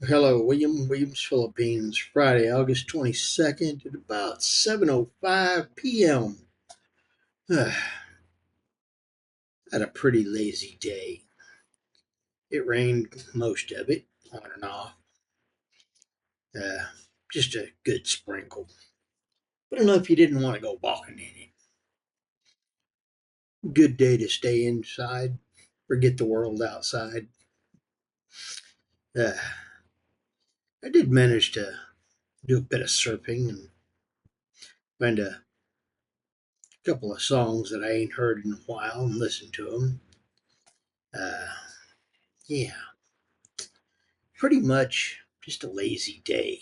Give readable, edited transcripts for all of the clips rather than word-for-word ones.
Hello, Williams, Philippines, Friday, August 22nd at about 7:05 p.m. Had a pretty lazy day. It rained most of it, on and off. Uh, just a good sprinkle. But enough you didn't want to go walking in it. Good day to stay inside, forget the world outside. Uh, I did manage to do a bit of surfing and find a couple of songs that I ain't heard in a while and listen to them. Uh, yeah, pretty much just a lazy day,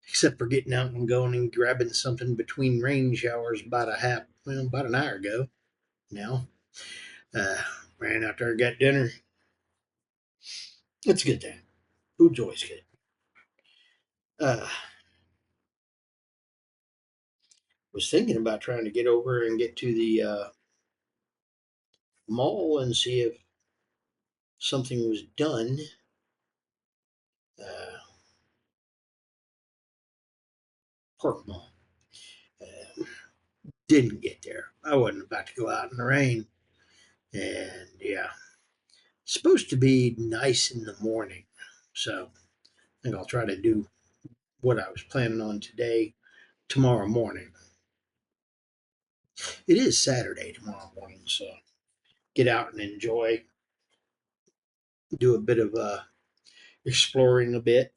except for getting out and going and grabbing something between rain showers about an hour ago. Now, uh, ran out there, got dinner. It's a good thing. Food's always good. Uh, was thinking about trying to get over and get to the mall and see if something was done. Uh, Park Mall. Uh, didn't get there. I wasn't about to go out in the rain, and yeah, it's supposed to be nice in the morning, so I think I'll try to do what I was planning on today, tomorrow morning. It is Saturday tomorrow morning, so get out and enjoy, do a bit of exploring a bit,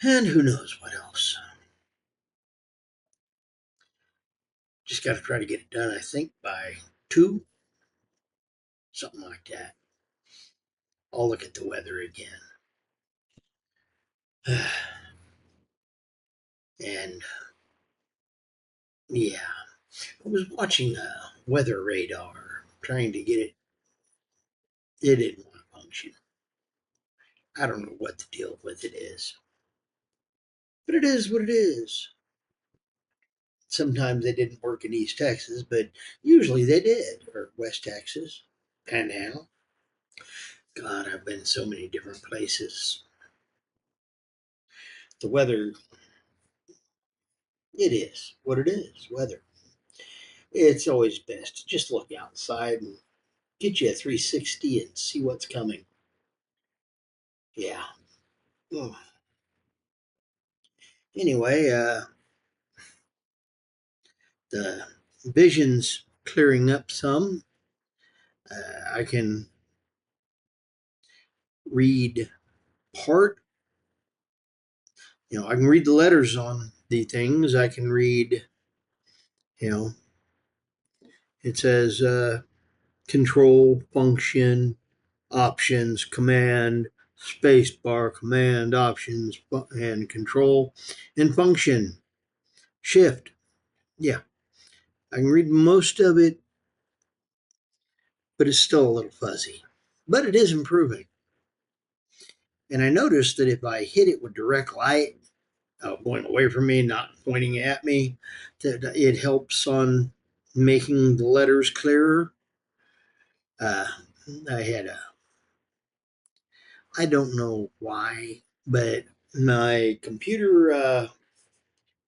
and who knows what else. Just got to try to get it done, I think, by 2, something like that. I'll look at the weather again. And yeah, I was watching weather radar, trying to get it. It didn't want to function. I don't know what the deal with it is, but it is what it is. Sometimes they didn't work in East Texas, but usually they did, or West Texas, Panhandle. God, I've been so many different places. The weather, it is what it is. Weather. It's always best to just look outside and get you a 360 and see what's coming. Yeah. Oh. Anyway, the vision's clearing up some. I can read part. I can read the letters on the things. I can read. You know, it says control, function, options, command, space bar, command, options, and control, and function, shift. Yeah, I can read most of it, but it's still a little fuzzy. But it is improving. And I noticed that if I hit it with direct light, going away from me, not pointing at me, that it helps on making the letters clearer. Uh, I had a, I don't know why, but my computer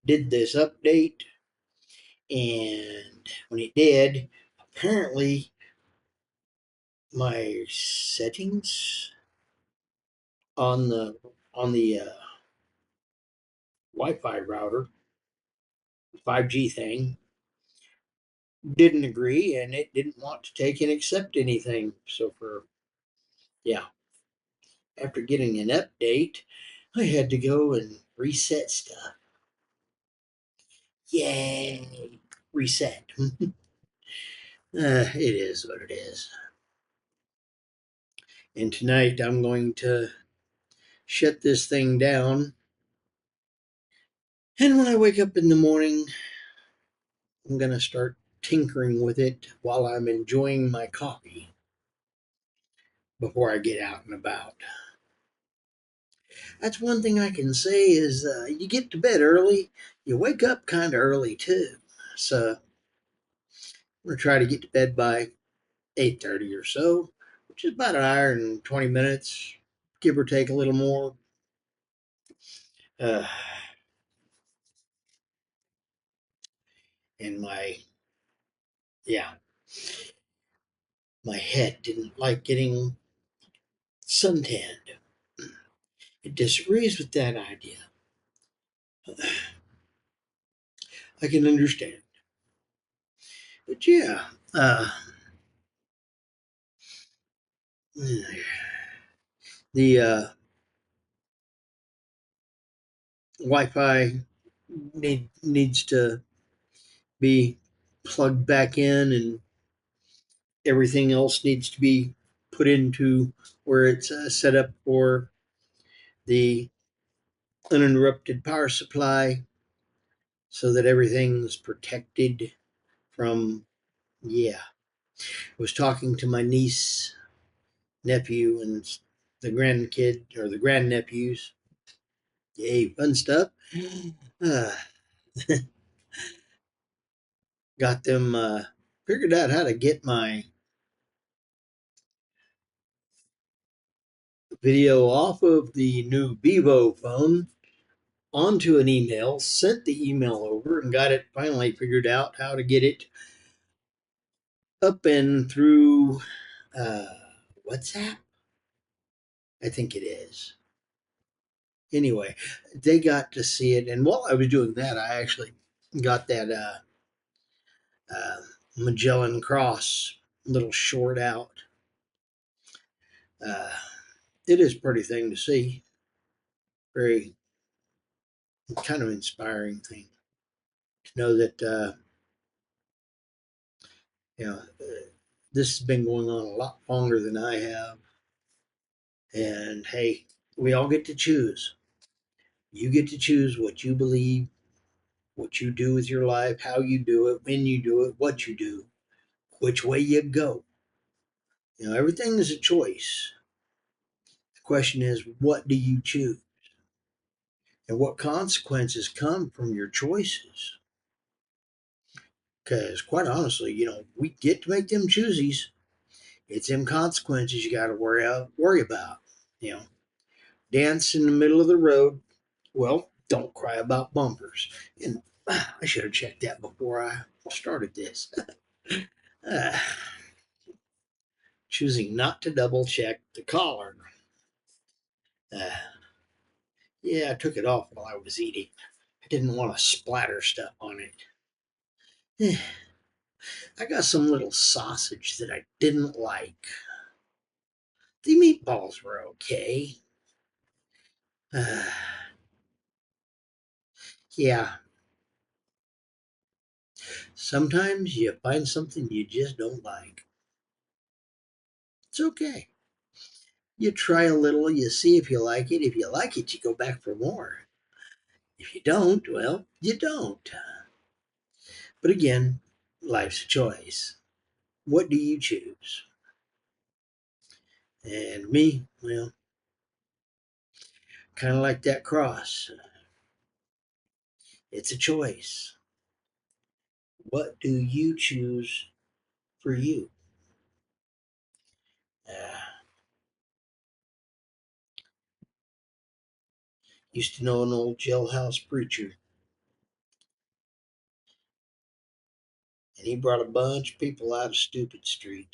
did this update, and when it did, apparently my settings on the Wi-Fi router, 5G thing, didn't agree, and it didn't want to take and accept anything. So yeah, after getting an update, I had to go and reset stuff. Yay, reset. It is what it is. And tonight I'm going to shut this thing down. And when I wake up in the morning, I'm going to start tinkering with it while I'm enjoying my coffee before I get out and about. That's one thing I can say is you get to bed early, you wake up kind of early too. So I'm going to try to get to bed by 8:30 or so, which is about an hour and 20 minutes, give or take a little more. Uh, and yeah, my head didn't like getting suntanned. It disagrees with that idea. I can understand. But yeah, the Wi-Fi needs to be plugged back in, and everything else needs to be put into where it's set up for the uninterrupted power supply, so that everything's protected from. Yeah, I was talking to my niece, nephew, and the grandkid or the grandnephews. Yay, fun stuff. Uh, got them figured out how to get my video off of the new Vivo phone onto an email, sent the email over, and got it finally figured out how to get it up and through uh, WhatsApp. I think it is. Anyway, they got to see it, and while I was doing that, I actually got that uh, Magellan Cross little short out. Uh, it is a pretty thing to see. Very kind of inspiring thing to know that this has been going on a lot longer than I have. And hey, we all get to choose. You get to choose what you believe, what you do with your life, how you do it, when you do it, what you do, which way you go. Everything is a choice. The question is, what do you choose? And what consequences come from your choices? Because quite honestly, we get to make them choosies. It's them consequences you got to worry about. You know, dance in the middle of the road. Well, don't cry about bumpers. And I should have checked that before I started this. uh, choosing not to double check the collar. Uh, yeah, I took it off while I was eating. I didn't want to splatter stuff on it. I got some little sausage that I didn't like. The meatballs were okay. Uh, yeah, sometimes you find something you just don't like. It's okay. You try a little, you see if you like it. If you like it, you go back for more. If you don't, well, you don't. But again, life's a choice. What do you choose? And me, well, kind of like that cross. It's a choice. What do you choose for you? Uh, used to know an old jailhouse preacher, and he brought a bunch of people out of Stupid Street.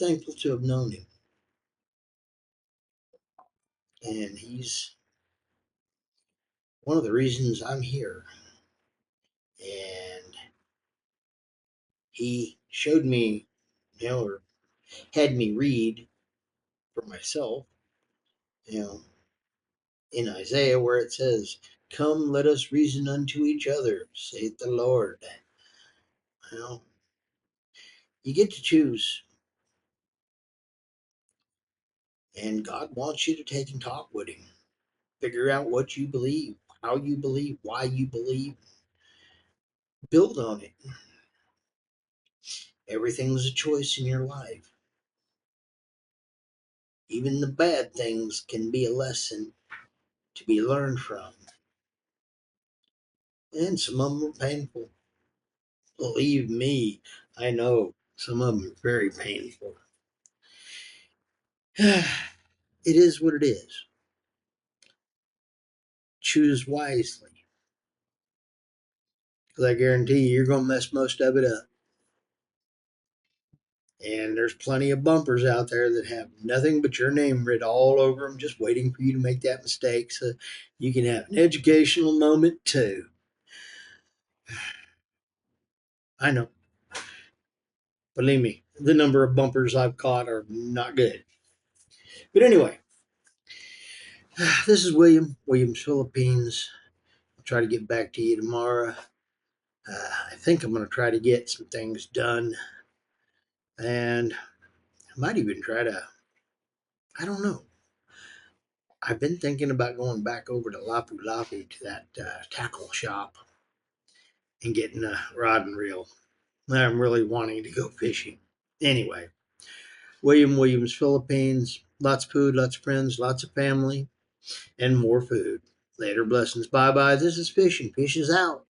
Thankful to have known him. And he's one of the reasons I'm here. And he showed me, or had me read for myself, you know, in Isaiah where it says, "Come, let us reason unto each other, saith the Lord." Well, you get to choose, and God wants you to take and talk with Him. Figure out what you believe, how you believe, why you believe. Build on it. Everything's a choice in your life. Even the bad things can be a lesson to be learned from. And some of them are painful. Believe me, I know some of them are very painful. It is what it is. Choose wisely, because I guarantee you're going to mess most of it up. And there's plenty of bumpers out there that have nothing but your name written all over them, just waiting for you to make that mistake so you can have an educational moment too. I know. Believe me, the number of bumpers I've caught are not good. But anyway, this is Williams Philippines. I'll try to get back to you tomorrow. I think I'm going to try to get some things done. And I might even try to, I don't know. I've been thinking about going back over to Lapu Lapu to that tackle shop and getting a rod and reel. I'm really wanting to go fishing. Anyway, Williams Philippines. Lots of food, lots of friends, lots of family, and more food. Later blessings. Bye bye. This is Fishing. Fish is out.